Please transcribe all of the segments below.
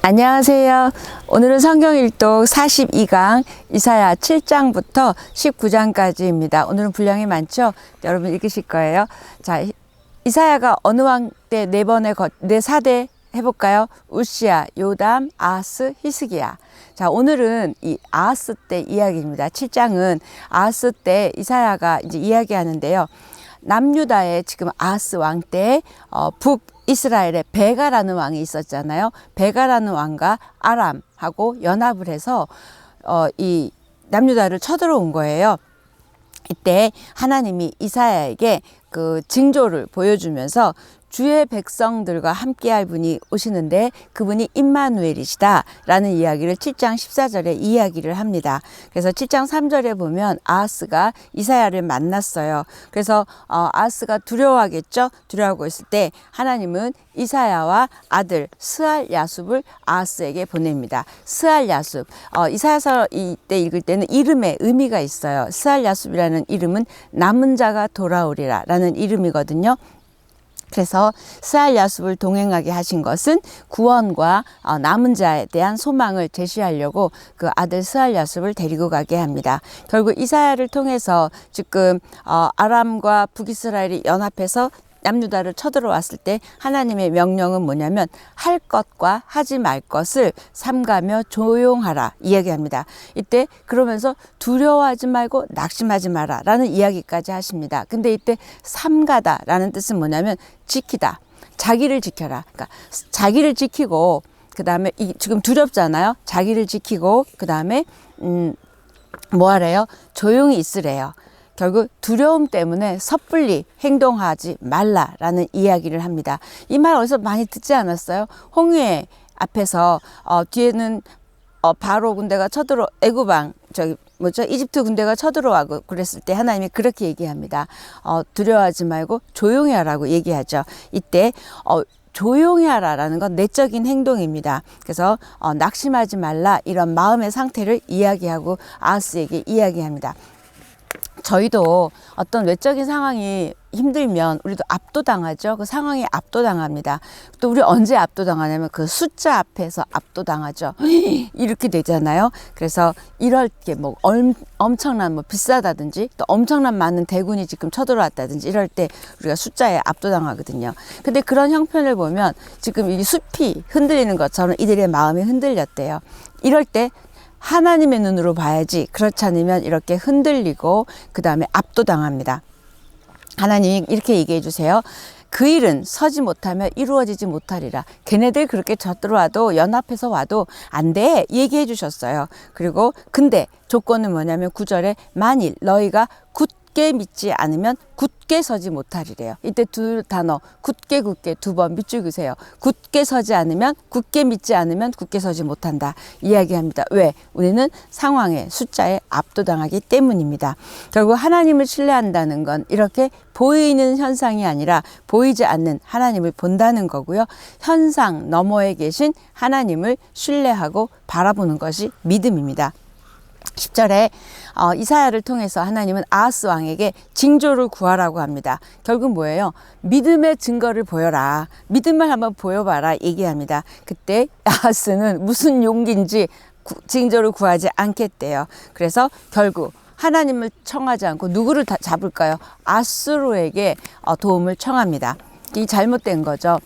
안녕하세요. 오늘은 성경 일독 42강 이사야 7장부터 19장까지입니다. 오늘은 분량이 많죠? 여러분 읽으실 거예요. 자, 이사야가 어느 왕 때 네 사대 해볼까요? 우시야, 요담, 아하스, 히스기야. 자, 오늘은 이 아하스 때 이야기입니다. 7장은 아하스 때 이사야가 이제 이야기하는데요. 남유다의 지금 아하스 왕 때 북이스라엘에 베가라는 왕이 있었잖아요. 베가라는 왕과 아람하고 연합을 해서 이 남유다를 쳐들어온 거예요. 이때 하나님이 이사야에게 그 징조를 보여주면서 주의 백성들과 함께할 분이 오시는데 그분이 임마누엘이시다 라는 이야기를 7장 14절에 이야기를 합니다. 그래서 7장 3절에 보면 아하스가 이사야를 만났어요. 그래서 아하스가 두려워하겠죠. 두려워하고 있을 때 하나님은 이사야와 아들 스알 야숲을 아하스에게 보냅니다. 스알 야숲, 이사야서 이때 읽을 때는 이름에 의미가 있어요. 스알 야숲이라는 이름은 남은 자가 돌아오리라 라는 이름이거든요. 그래서 스알 야숲을 동행하게 하신 것은 구원과 남은 자에 대한 소망을 제시하려고 그 아들 스알 야숲을 데리고 가게 합니다. 결국 이사야를 통해서 지금 아람과 북이스라엘이 연합해서 남유다를 쳐들어왔을 때 하나님의 명령은 뭐냐면 할 것과 하지 말 것을 삼가며 조용하라 이야기합니다. 이때 그러면서 두려워하지 말고 낙심하지 마라 라는 이야기까지 하십니다. 근데 이때 삼가다 라는 뜻은 뭐냐면 지키다, 자기를 지켜라. 그러니까 자기를 지키고 그 다음에 지금 두렵잖아요. 자기를 지키고 그 다음에 뭐 하래요? 조용히 있으래요. 결국 두려움 때문에 섣불리 행동하지 말라라는 이야기를 합니다. 이 말 어디서 많이 듣지 않았어요? 홍해 앞에서 뒤에는 바로 군대가 애굽왕 이집트 군대가 쳐들어와고 그랬을 때 하나님이 그렇게 얘기합니다. 두려워하지 말고 조용히 하라고 얘기하죠. 이때 조용히 하라라는 건 내적인 행동입니다. 그래서 낙심하지 말라 이런 마음의 상태를 이야기하고 아하스에게 이야기합니다. 저희도 어떤 외적인 상황이 힘들면 우리도 압도당하죠. 그 상황에 압도당합니다. 또 우리 언제 압도당하냐면 그 숫자 앞에서 압도당하죠. 이렇게 되잖아요. 그래서 이럴 게 뭐 엄청난 뭐 비싸다든지 또 엄청난 많은 대군이 지금 쳐들어왔다든지 이럴 때 우리가 숫자에 압도당하거든요. 근데 그런 형편을 보면 지금 이 숲이 흔들리는 것처럼 이들의 마음이 흔들렸대요. 이럴 때 하나님의 눈으로 봐야지 그렇지 않으면 이렇게 흔들리고 그 다음에 압도당합니다. 하나님이 이렇게 얘기해 주세요. 그 일은 서지 못하며 이루어지지 못하리라. 걔네들 그렇게 쳐들어와도 연합해서 와도 안 돼 얘기해 주셨어요. 그리고 근데 조건은 뭐냐면 9절에 만일 너희가 굳게 믿지 않으면 굳게 서지 못하리래요. 이때 두 단어 굳게 두 번 밑줄그세요. 굳게 서지 않으면 굳게 믿지 않으면 굳게 서지 못한다 이야기합니다. 왜? 우리는 상황에 숫자에 압도당하기 때문입니다. 결국 하나님을 신뢰한다는 건 이렇게 보이는 현상이 아니라 보이지 않는 하나님을 본다는 거고요. 현상 너머에 계신 하나님을 신뢰하고 바라보는 것이 믿음입니다. 10절에 이사야를 통해서 하나님은 아하스 왕에게 징조를 구하라고 합니다. 결국 뭐예요? 믿음의 증거를 보여라. 믿음을 한번 보여봐라 얘기합니다. 그때 아하스는 무슨 용기인지 징조를 구하지 않겠대요. 그래서 결국 하나님을 청하지 않고 누구를 잡을까요? 아수르에게 도움을 청합니다. 이 잘못된 거죠.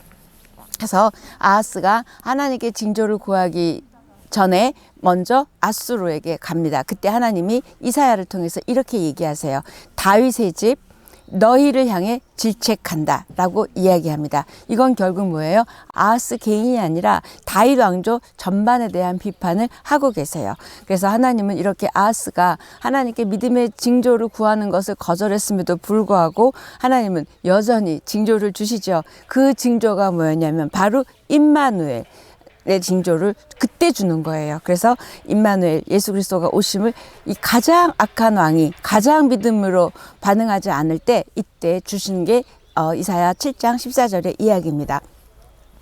그래서 아하스가 하나님께 징조를 구하기 전에 먼저 아수르에게 갑니다. 그때 하나님이 이사야를 통해서 이렇게 얘기하세요. 다윗의 집 너희를 향해 질책한다 라고 이야기합니다. 이건 결국 뭐예요? 아하스 개인이 아니라 다윗 왕조 전반에 대한 비판을 하고 계세요. 그래서 하나님은 이렇게 아하스가 하나님께 믿음의 징조를 구하는 것을 거절했음에도 불구하고 하나님은 여전히 징조를 주시죠. 그 징조가 뭐였냐면 바로 임마누엘 의 징조를 그때 주는 거예요. 그래서 임마누엘 예수 그리스도가 오심을 이 가장 악한 왕이 가장 믿음으로 반응하지 않을 때 이때 주신 게 이사야 7장 14절의 이야기입니다.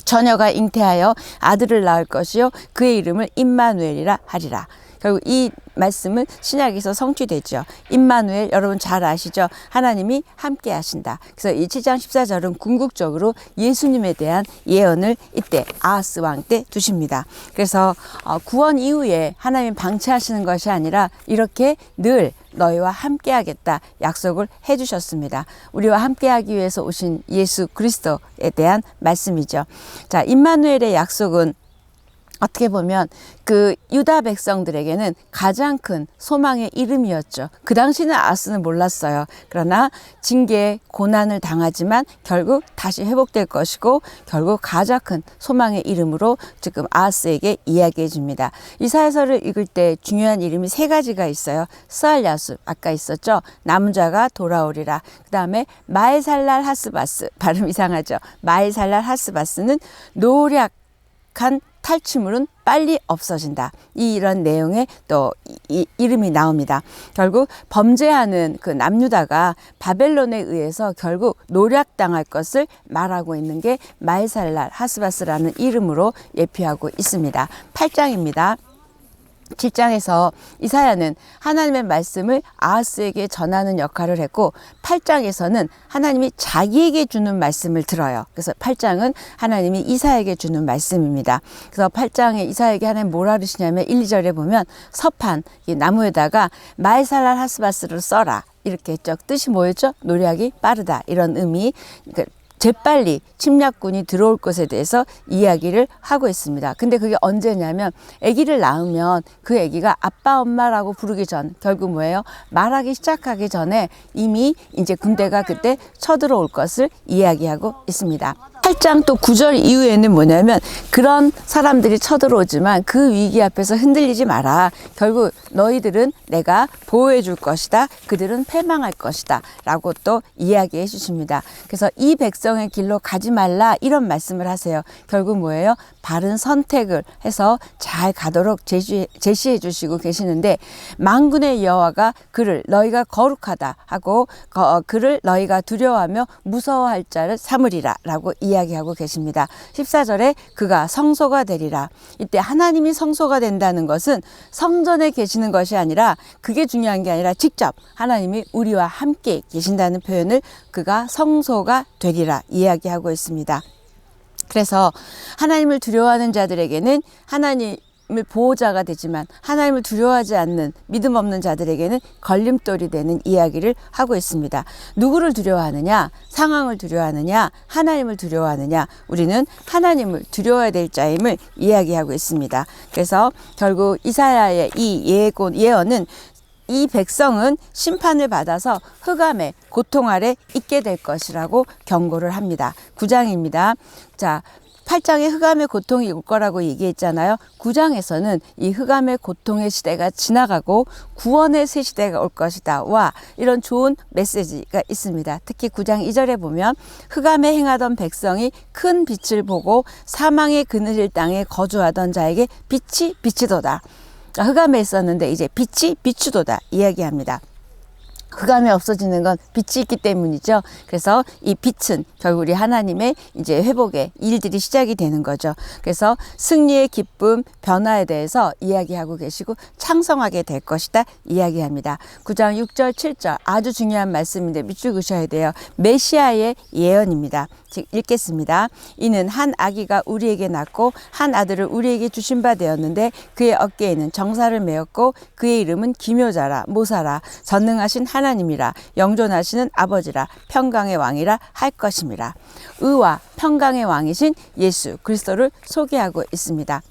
처녀가 잉태하여 아들을 낳을 것이요 그의 이름을 임마누엘이라 하리라. 결국 이 말씀은 신약에서 성취되죠. 임마누엘 여러분 잘 아시죠? 하나님이 함께 하신다. 그래서 이 7장 14절은 궁극적으로 예수님에 대한 예언을 이때 아하스 왕 때 두십니다. 그래서 구원 이후에 하나님 방치하시는 것이 아니라 이렇게 늘 너희와 함께 하겠다 약속을 해주셨습니다. 우리와 함께 하기 위해서 오신 예수 그리스도에 대한 말씀이죠. 자, 임마누엘의 약속은 어떻게 보면 그 유다 백성들에게는 가장 큰 소망의 이름이었죠. 그 당시는 아하스는 몰랐어요. 그러나 징계, 고난을 당하지만 결국 다시 회복될 것이고 결국 가장 큰 소망의 이름으로 지금 아하스에게 이야기해 줍니다. 이사야서를 읽을 때 중요한 이름이 세 가지가 있어요. 스알야숲 아까 있었죠. 남은 자가 돌아오리라. 그 다음에 마에살랄 하스바스 발음 이상하죠. 마에살랄 하스바스는 노력한 탈취물은 빨리 없어진다. 이런 내용의 또 이름이 나옵니다. 결국 범죄하는 그 남유다가 바벨론에 의해서 결국 노략당할 것을 말하고 있는 게 마에살랄 하스바스라는 이름으로 예표하고 있습니다. 8장입니다. 7장에서 이사야는 하나님의 말씀을 아하스에게 전하는 역할을 했고 8장에서는 하나님이 자기에게 주는 말씀을 들어요. 그래서 8장은 하나님이 이사야에게 주는 말씀입니다. 그래서 8장에 이사야에게 하나님 뭐라 그러시냐면 1, 2절에 보면 서판 이 나무에다가 마에살랄 하스바스를 써라 이렇게 했죠. 뜻이 뭐였죠? 노력이 빠르다 이런 의미. 재빨리 침략군이 들어올 것에 대해서 이야기를 하고 있습니다. 근데 그게 언제냐면 아기를 낳으면 그 아기가 아빠 엄마라고 부르기 전 결국 뭐예요? 말하기 시작하기 전에 이미 이제 군대가 그때 쳐들어올 것을 이야기하고 있습니다. 8장 또 9절 이후에는 뭐냐면 그런 사람들이 쳐들어오지만 그 위기 앞에서 흔들리지 마라. 결국 너희들은 내가 보호해 줄 것이다. 그들은 패망할 것이다. 라고 또 이야기해 주십니다. 그래서 이 백성의 길로 가지 말라 이런 말씀을 하세요. 결국 뭐예요? 바른 선택을 해서 잘 가도록 제시해 주시고 계시는데 만군의 여호와가 그를 너희가 거룩하다 하고 그를 너희가 두려워하며 무서워할 자를 삼으리라 라고 이야기하고 계십니다. 14절에 그가 성소가 되리라. 이때 하나님이 성소가 된다는 것은 성전에 계시는 것이 아니라 그게 중요한 게 아니라 직접 하나님이 우리와 함께 계신다는 표현을 그가 성소가 되리라 이야기하고 있습니다. 그래서 하나님을 두려워하는 자들에게는 하나님을 보호자가 되지만 하나님을 두려워하지 않는 믿음 없는 자들에게는 걸림돌이 되는 이야기를 하고 있습니다. 누구를 두려워하느냐? 상황을 두려워하느냐? 하나님을 두려워하느냐? 우리는 하나님을 두려워해야 될 자임을 이야기하고 있습니다. 그래서 결국 이사야의 이 예언은 이 백성은 심판을 받아서 흑암의 고통 아래 있게 될 것이라고 경고를 합니다. 9장입니다. 자, 8장에 흑암의 고통이 올 거라고 얘기했잖아요. 9장에서는 이 흑암의 고통의 시대가 지나가고 구원의 새 시대가 올 것이다. 와, 이런 좋은 메시지가 있습니다. 특히 9장 2절에 보면 흑암에 행하던 백성이 큰 빛을 보고 사망의 그늘질 땅에 거주하던 자에게 빛이 비치도다. 흑암에 있었는데 이제 빛이 비추도다 이야기합니다. 흑암이 없어지는 건 빛이 있기 때문이죠. 그래서 이 빛은 결국 우리 하나님의 이제 회복의 일들이 시작이 되는 거죠. 그래서 승리의 기쁨, 변화에 대해서 이야기하고 계시고 창성하게 될 것이다 이야기합니다. 9장 6절, 7절 아주 중요한 말씀인데 밑줄 그으셔야 돼요. 메시아의 예언입니다. 즉 읽겠습니다. 이는 한 아기가 우리에게 낳고 한 아들을 우리에게 주신 바 되었는데 그의 어깨에는 정사를 메었고 그의 이름은 기묘자라 모사라 전능하신 하나님이라 영존하시는 아버지라 평강의 왕이라 할 것임이라. 의와 평강의 왕이신 예수 그리스도를 소개하고 있습니다.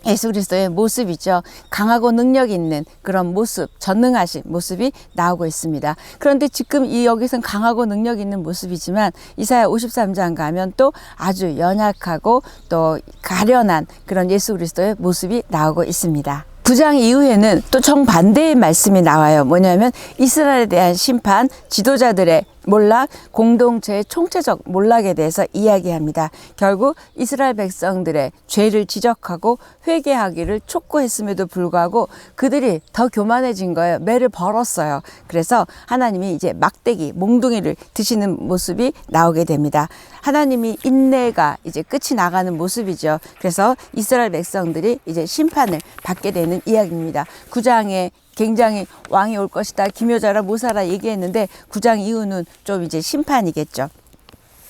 예수 그리스도의 모습이죠. 강하고 능력 있는 그런 모습, 전능하신 모습이 나오고 있습니다. 그런데 지금 여기서는 강하고 능력 있는 모습이지만 이사야 53장 가면 또 아주 연약하고 또 가련한 그런 예수 그리스도의 모습이 나오고 있습니다. 9장 이후에는 또 정반대의 말씀이 나와요. 뭐냐면 이스라엘에 대한 심판, 지도자들의 몰락, 공동체의 총체적 몰락에 대해서 이야기합니다. 결국 이스라엘 백성들의 죄를 지적하고 회개하기를 촉구했음에도 불구하고 그들이 더 교만해진 거예요. 매를 벌었어요. 그래서 하나님이 이제 막대기, 몽둥이를 드시는 모습이 나오게 됩니다. 하나님이 인내가 이제 끝이 나가는 모습이죠. 그래서 이스라엘 백성들이 이제 심판을 받게 되는 이야기입니다. 9장에 굉장히 왕이 올 것이다, 기묘자라 모사라 얘기했는데 9장 이후는 좀 이제 심판이겠죠.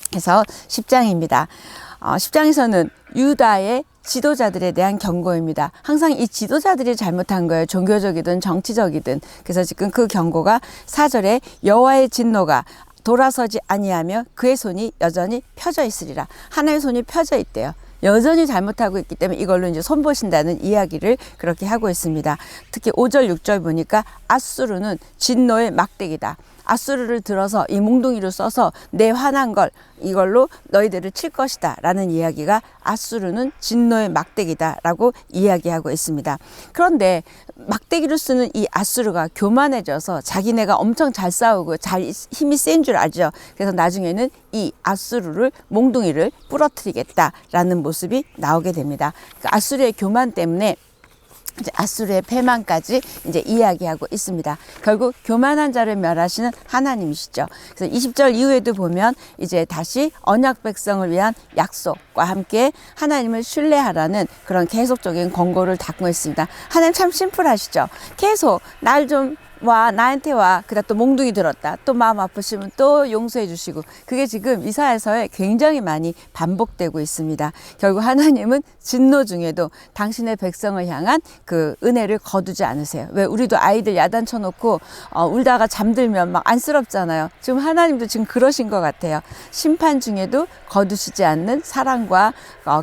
그래서 10장입니다. 10장에서는 유다의 지도자들에 대한 경고입니다. 항상 이 지도자들이 잘못한 거예요. 종교적이든 정치적이든. 그래서 지금 그 경고가 4절에 여호와의 진노가 돌아서지 아니하며 그의 손이 여전히 펴져 있으리라. 하나님의 손이 펴져 있대요. 여전히 잘못하고 있기 때문에 이걸로 이제 손보신다는 이야기를 그렇게 하고 있습니다. 특히 5절, 6절 보니까 아수르는 진노의 막대기다. 아수르를 들어서 이 몽둥이를 써서 내 화난 걸 이걸로 너희들을 칠 것이다 라는 이야기가 아수르는 진노의 막대기다 라고 이야기하고 있습니다. 그런데 막대기를 쓰는 이 아수르가 교만해져서 자기네가 엄청 잘 싸우고 잘 힘이 센 줄 알죠. 그래서 나중에는 이 아수르를 몽둥이를 부러뜨리겠다 라는 모습이 나오게 됩니다. 아수르의 교만 때문에 이제 아수르의 패망까지 이제 이야기하고 있습니다. 결국 교만한 자를 멸하시는 하나님이시죠. 그래서 20절 이후에도 보면 이제 다시 언약 백성을 위한 약속과 함께 하나님을 신뢰하라는 그런 계속적인 권고를 담고 있습니다. 하나님 참 심플하시죠. 계속 날 좀 와, 나한테 와. 그다 또 몽둥이 들었다. 또 마음 아프시면 또 용서해 주시고. 그게 지금 이사야서에 굉장히 많이 반복되고 있습니다. 결국 하나님은 진노 중에도 당신의 백성을 향한 그 은혜를 거두지 않으세요. 왜 우리도 아이들 야단쳐 놓고 울다가 잠들면 막 안쓰럽잖아요. 지금 하나님도 지금 그러신 것 같아요. 심판 중에도 거두시지 않는 사랑과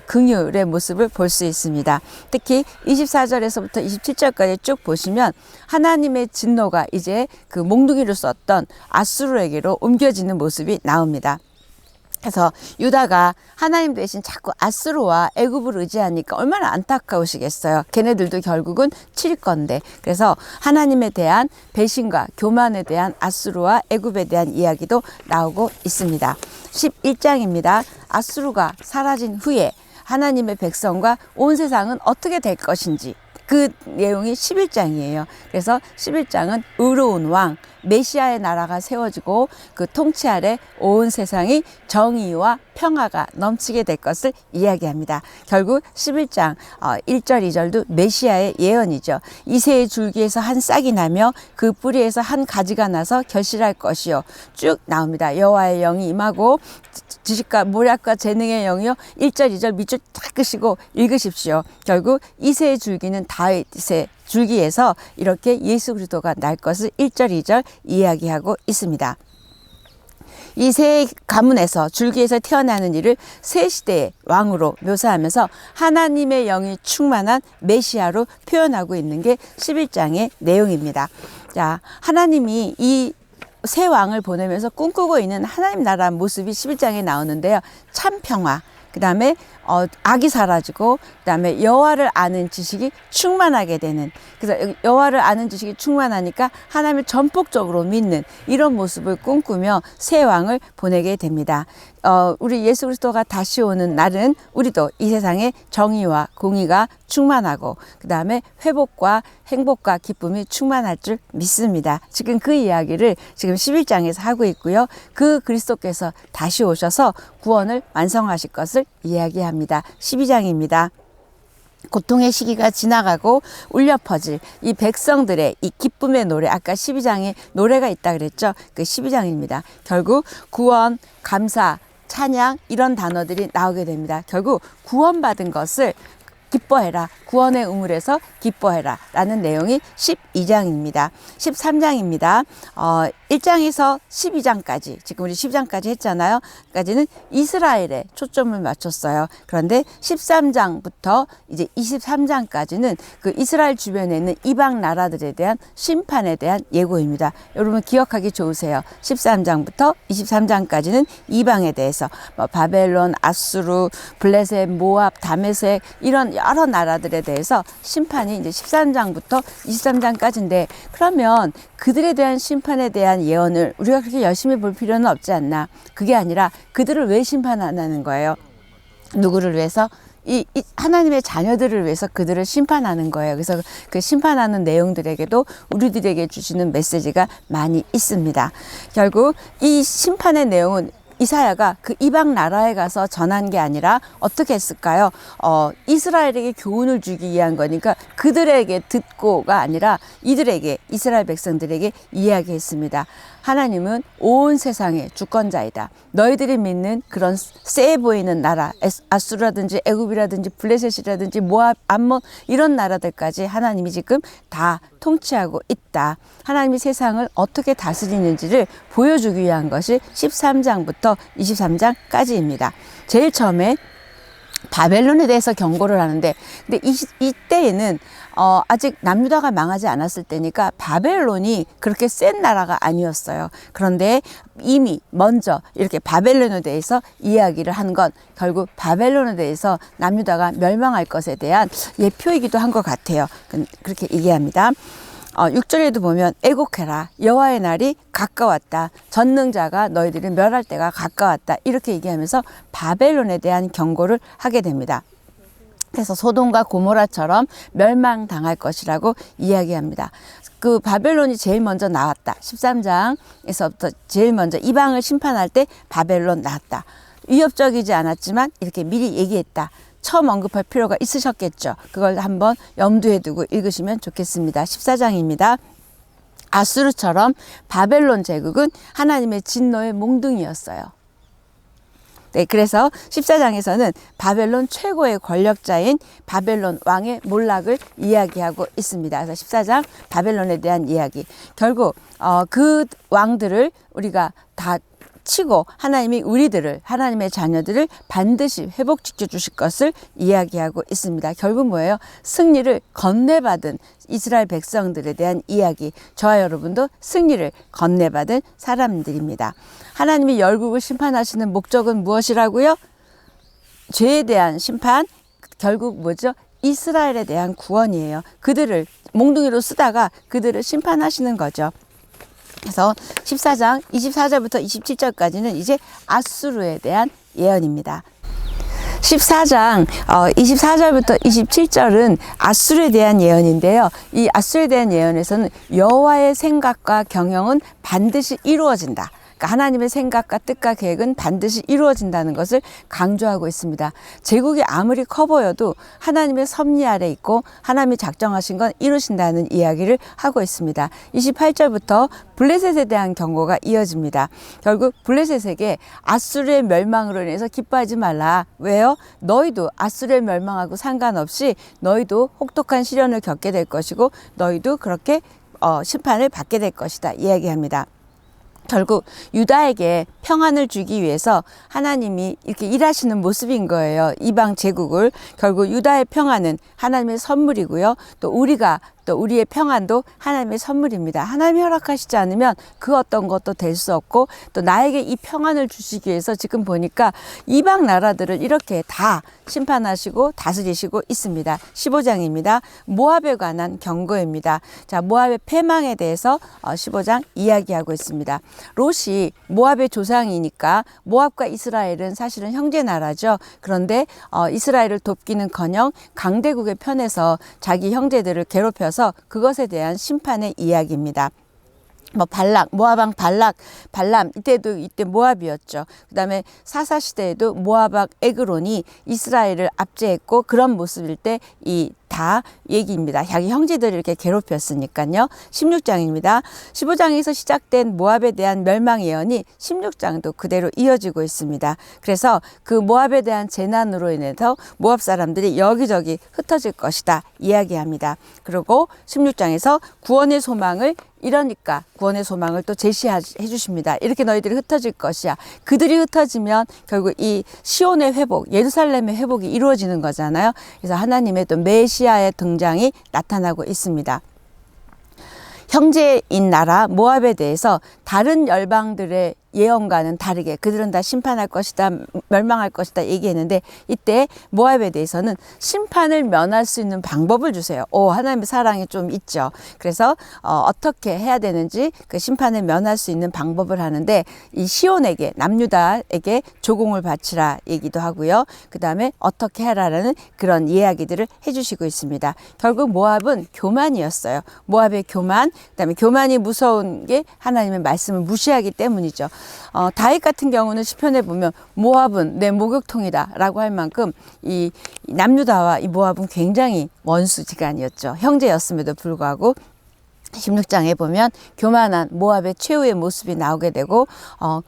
긍휼의 모습을 볼 수 있습니다. 특히 24절에서부터 27절까지 쭉 보시면 하나님의 진노가 이제 그 몽둥이를 썼던 아수르에게로 옮겨지는 모습이 나옵니다. 그래서 유다가 하나님 대신 자꾸 아수르와 애굽을 의지하니까 얼마나 안타까우시겠어요. 걔네들도 결국은 칠 건데. 그래서 하나님에 대한 배신과 교만에 대한 아수르와 애굽에 대한 이야기도 나오고 있습니다. 11장입니다. 아수르가 사라진 후에 하나님의 백성과 온 세상은 어떻게 될 것인지 그 내용이 11장이에요. 그래서 11장은 의로운 왕, 메시아의 나라가 세워지고 그 통치 아래 온 세상이 정의와 평화가 넘치게 될 것을 이야기합니다. 결국 11장 1절, 2절도 메시아의 예언이죠. 이새의 줄기에서 한 싹이 나며 그 뿌리에서 한 가지가 나서 결실할 것이요. 쭉 나옵니다. 여호와의 영이 임하고 지식과 모략과 재능의 영이요. 1절, 2절 밑줄 딱 끄시고 읽으십시오. 결국 이새의 줄기는 다윗의 줄기에서 이렇게 예수 그리스도가 날 것을 1절, 2절 이야기하고 있습니다. 이 세 가문에서 줄기에서 태어나는 이를 새 시대의 왕으로 묘사하면서 하나님의 영이 충만한 메시아로 표현하고 있는 게 11장의 내용입니다. 자, 하나님이 이 새 왕을 보내면서 꿈꾸고 있는 하나님 나라 모습이 11장에 나오는데요. 참 평화, 그 다음에 악이 사라지고 그 다음에 여호와를 아는 지식이 충만하게 되는, 그래서 여호와를 아는 지식이 충만하니까 하나님을 전폭적으로 믿는 이런 모습을 꿈꾸며 새 왕을 보내게 됩니다. 우리 예수 그리스도가 다시 오는 날은 우리도 이 세상에 정의와 공의가 충만하고 그 다음에 회복과 행복과 기쁨이 충만할 줄 믿습니다. 지금 그 이야기를 지금 11장에서 하고 있고요. 그 그리스도께서 다시 오셔서 구원을 완성하실 것을 이야기합니다. 12장입니다. 고통의 시기가 지나가고 울려 퍼질 이 백성들의 이 기쁨의 노래, 아까 12장에 노래가 있다 그랬죠. 그 12장입니다. 결국 구원, 감사, 찬양 이런 단어들이 나오게 됩니다. 결국 구원받은 것을 기뻐해라. 구원의 우물에서 기뻐해라. 라는 내용이 12장입니다. 13장입니다. 1장에서 12장까지, 지금 우리 10장까지 했잖아요. 까지는 이스라엘에 초점을 맞췄어요. 그런데 13장부터 이제 23장까지는 그 이스라엘 주변에 있는 이방 나라들에 대한 심판에 대한 예고입니다. 여러분 기억하기 좋으세요. 13장부터 23장까지는 이방에 대해서 바벨론, 아수르, 블레셋, 모압, 다메섹 이런 여러 나라들에 대해서 심판이 이제 13장부터 23장까지인데, 그러면 그들에 대한 심판에 대한 대한 예언을 우리가 그렇게 열심히 볼 필요는 없지 않나. 그게 아니라 그들을 왜 심판하는 거예요? 누구를 위해서? 이 하나님의 자녀들을 위해서 그들을 심판하는 거예요. 그래서 그 심판하는 내용들에게도 우리들에게 주시는 메시지가 많이 있습니다. 결국 이 심판의 내용은 이사야가 그 이방 나라에 가서 전한 게 아니라 어떻게 했을까요? 이스라엘에게 교훈을 주기 위한 거니까 그들에게 듣고가 아니라 이들에게, 이스라엘 백성들에게 이야기했습니다. 하나님은 온 세상의 주권자이다. 너희들이 믿는 그런 세 보이는 나라, 아수르라든지 애굽이라든지 블레셋이라든지 모압, 암몬 이런 나라들까지 하나님이 지금 다 통치하고 있다. 하나님이 세상을 어떻게 다스리는지를 보여주기 위한 것이 13장부터 23장까지입니다. 제일 처음에 바벨론에 대해서 경고를 하는데, 근데 이때에는 아직 남유다가 망하지 않았을 때니까 바벨론이 그렇게 센 나라가 아니었어요. 그런데 이미 먼저 이렇게 바벨론에 대해서 이야기를 한 건 결국 바벨론에 대해서 남유다가 멸망할 것에 대한 예표이기도 한 것 같아요. 그렇게 얘기합니다. 6절에도 보면 애곡해라, 여호와의 날이 가까웠다, 전능자가 너희들을 멸할 때가 가까웠다, 이렇게 얘기하면서 바벨론에 대한 경고를 하게 됩니다. 그래서 소돔과 고모라처럼 멸망당할 것이라고 이야기합니다. 그 바벨론이 제일 먼저 나왔다. 13장에서부터 제일 먼저 이방을 심판할 때 바벨론 나왔다. 위협적이지 않았지만 이렇게 미리 얘기했다. 처음 언급할 필요가 있으셨겠죠. 그걸 한번 염두에 두고 읽으시면 좋겠습니다. 14장입니다. 아수르처럼 바벨론 제국은 하나님의 진노의 몽둥이였어요. 네, 그래서 14장에서는 바벨론 최고의 권력자인 바벨론 왕의 몰락을 이야기하고 있습니다. 그래서 14장 바벨론에 대한 이야기. 결국 그 왕들을 우리가 다 치고 하나님이 우리들을, 하나님의 자녀들을 반드시 회복시켜 주실 것을 이야기하고 있습니다. 결국 뭐예요? 승리를 건네받은 이스라엘 백성들에 대한 이야기. 저와 여러분도 승리를 건네받은 사람들입니다. 하나님이 열국을 심판하시는 목적은 무엇이라고요? 죄에 대한 심판, 결국 뭐죠? 이스라엘에 대한 구원이에요. 그들을 몽둥이로 쓰다가 그들을 심판하시는 거죠. 그래서 14장 24절부터 27절까지는 이제 아수르에 대한 예언입니다. 14장 24절부터 27절은 아수르에 대한 예언인데요. 이 아수르에 대한 예언에서는 여호와의 생각과 경영은 반드시 이루어진다. 그러니까 하나님의 생각과 뜻과 계획은 반드시 이루어진다는 것을 강조하고 있습니다. 제국이 아무리 커 보여도 하나님의 섭리 아래 있고 하나님이 작정하신 건 이루신다는 이야기를 하고 있습니다. 28절부터 블레셋에 대한 경고가 이어집니다. 결국 블레셋에게 아수르의 멸망으로 인해서 기뻐하지 말라. 왜요? 너희도 아수르의 멸망하고 상관없이 너희도 혹독한 시련을 겪게 될 것이고 너희도 그렇게 심판을 받게 될 것이다 이야기합니다. 결국 유다에게 평안을 주기 위해서 하나님이 이렇게 일하시는 모습인 거예요. 이방 제국을. 결국 유다의 평안은 하나님의 선물이고요. 또 우리의 평안도 하나님의 선물입니다. 하나님이 허락하시지 않으면 그 어떤 것도 될 수 없고, 또 나에게 이 평안을 주시기 위해서 지금 보니까 이방 나라들을 이렇게 다 심판하시고 다스리시고 있습니다. 15장입니다. 모압에 관한 경고입니다. 자, 모압의 패망에 대해서 15장 이야기하고 있습니다. 롯이 모압의 조상이니까 모압과 이스라엘은 사실은 형제 나라죠. 그런데 이스라엘을 돕기는커녕 강대국의 편에서 자기 형제들을 괴롭혀서 그것에 대한 심판의 이야기입니다. 모압 왕 발람, 이때 모압이었죠. 그 다음에 사사 시대에도 모압 왕 에그론이 이스라엘을 압제했고, 그런 모습일 때 다 얘기입니다. 자기 형제들을 이렇게 괴롭혔으니까요. 16장입니다. 15장에서 시작된 모압에 대한 멸망 예언이 16장도 그대로 이어지고 있습니다. 그래서 그 모압에 대한 재난으로 인해서 모압 사람들이 여기저기 흩어질 것이다 이야기합니다. 그리고 16장에서 구원의 소망을 또 제시해 주십니다. 이렇게 너희들이 흩어질 것이야. 그들이 흩어지면 결국 이 시온의 회복, 예루살렘의 회복이 이루어지는 거잖아요. 그래서 하나님의 또 메시아의 등장이 나타나고 있습니다. 형제인 나라 모압에 대해서 다른 열방들의 예언과는 다르게 그들은 다 심판할 것이다, 멸망할 것이다 얘기했는데, 이때 모압에 대해서는 심판을 면할 수 있는 방법을 주세요. 하나님의 사랑이 좀 있죠. 그래서 어떻게 해야 되는지 그 심판을 면할 수 있는 방법을 하는데, 이 시온에게, 남유다에게 조공을 바치라 얘기도 하고요. 그 다음에 어떻게 해라라는 그런 이야기들을 해주시고 있습니다. 결국 모압은 교만이었어요. 모압의 교만, 그 다음에 교만이 무서운 게 하나님의 말씀을 무시하기 때문이죠. 다윗 같은 경우는 시편에 보면 모압은 내 목욕통이다 라고 할 만큼 이 남유다와 이 모압은 굉장히 원수지간이었죠. 형제였음에도 불구하고 16장에 보면 교만한 모압의 최후의 모습이 나오게 되고,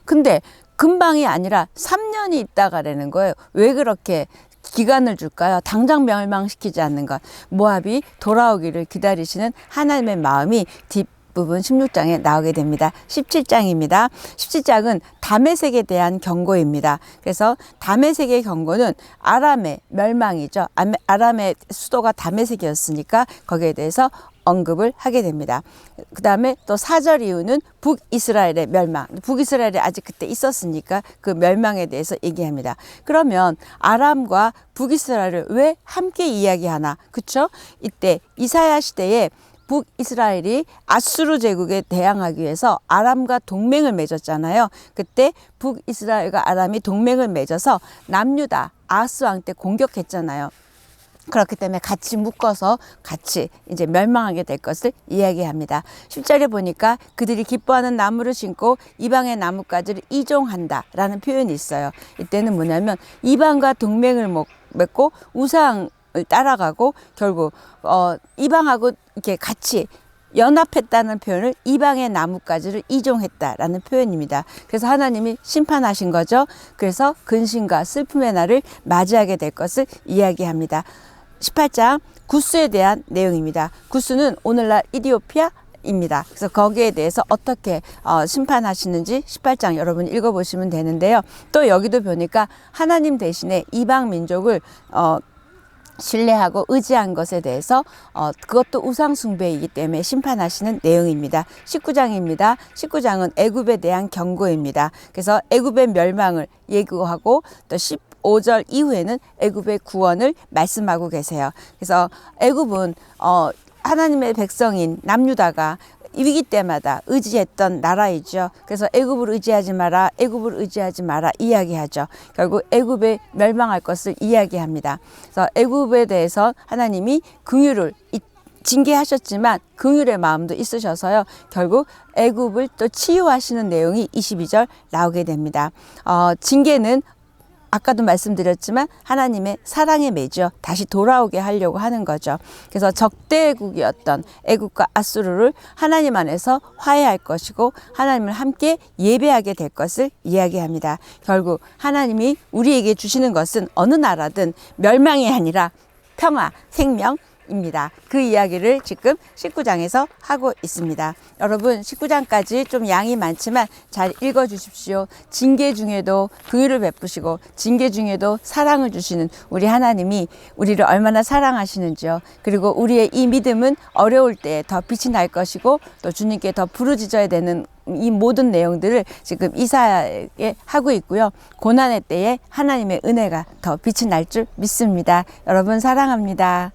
근데 금방이 아니라 3년이 있다가라는 거예요. 왜 그렇게 기간을 줄까요? 당장 멸망시키지 않는 것. 모압이 돌아오기를 기다리시는 하나님의 마음이 뒷부분 16장에 나오게 됩니다. 17장입니다. 17장은 다메섹에 대한 경고입니다. 그래서 다메섹의 경고는 아람의 멸망이죠. 아람의 수도가 다메섹이었으니까 거기에 대해서 언급을 하게 됩니다. 그 다음에 또 4절 이후는 북이스라엘의 멸망. 북이스라엘이 아직 그때 있었으니까 그 멸망에 대해서 얘기합니다. 그러면 아람과 북이스라엘을 왜 함께 이야기하나? 그쵸? 이때 이사야 시대에 북이스라엘이 아수르 제국에 대항하기 위해서 아람과 동맹을 맺었잖아요. 그때 북이스라엘과 아람이 동맹을 맺어서 남유다 아하스 왕 때 공격했잖아요. 그렇기 때문에 같이 묶어서 같이 이제 멸망하게 될 것을 이야기합니다. 10절에 보니까 그들이 기뻐하는 나무를 심고 이방의 나뭇가지를 이종한다라는 표현이 있어요. 이때는 뭐냐면 이방과 동맹을 맺고 우상을 따라가고 결국 이방하고 이렇게 같이 연합했다는 표현을 이방의 나뭇가지를 이종했다라는 표현입니다. 그래서 하나님이 심판하신 거죠. 그래서 근심과 슬픔의 날을 맞이하게 될 것을 이야기합니다. 18장 구스에 대한 내용입니다. 구스는 오늘날 이디오피아입니다. 그래서 거기에 대해서 어떻게 심판하시는지 18장 여러분 읽어보시면 되는데요. 또 여기도 보니까 하나님 대신에 이방 민족을 신뢰하고 의지한 것에 대해서 그것도 우상 숭배이기 때문에 심판하시는 내용입니다. 19장입니다. 19장은 애굽에 대한 경고입니다. 그래서 애굽의 멸망을 예고하고 또 15절 이후에는 애굽의 구원을 말씀하고 계세요. 그래서 애굽은 하나님의 백성인 남유다가 위기 때마다 의지했던 나라이죠. 그래서 애굽을 의지하지 마라, 애굽을 의지하지 마라 이야기하죠. 결국 애굽에 멸망할 것을 이야기합니다. 그래서 애굽에 대해서 하나님이 긍휼을 징계하셨지만 긍휼의 마음도 있으셔서요. 결국 애굽을 또 치유하시는 내용이 22절 나오게 됩니다. 징계는 아까도 말씀드렸지만 하나님의 사랑의 매죠. 다시 돌아오게 하려고 하는 거죠. 그래서 적대국이었던 애굽과 아수르를 하나님 안에서 화해할 것이고 하나님을 함께 예배하게 될 것을 이야기합니다. 결국 하나님이 우리에게 주시는 것은 어느 나라든 멸망이 아니라 평화, 생명, 입니다. 그 이야기를 지금 19장에서 하고 있습니다. 여러분 19장까지 좀 양이 많지만 잘 읽어 주십시오. 징계 중에도 긍휼을 베푸시고 징계 중에도 사랑을 주시는 우리 하나님이 우리를 얼마나 사랑하시는지요. 그리고 우리의 이 믿음은 어려울 때 더 빛이 날 것이고 또 주님께 더 부르짖어야 되는 이 모든 내용들을 지금 이사야에게 하고 있고요. 고난의 때에 하나님의 은혜가 더 빛이 날 줄 믿습니다. 여러분 사랑합니다.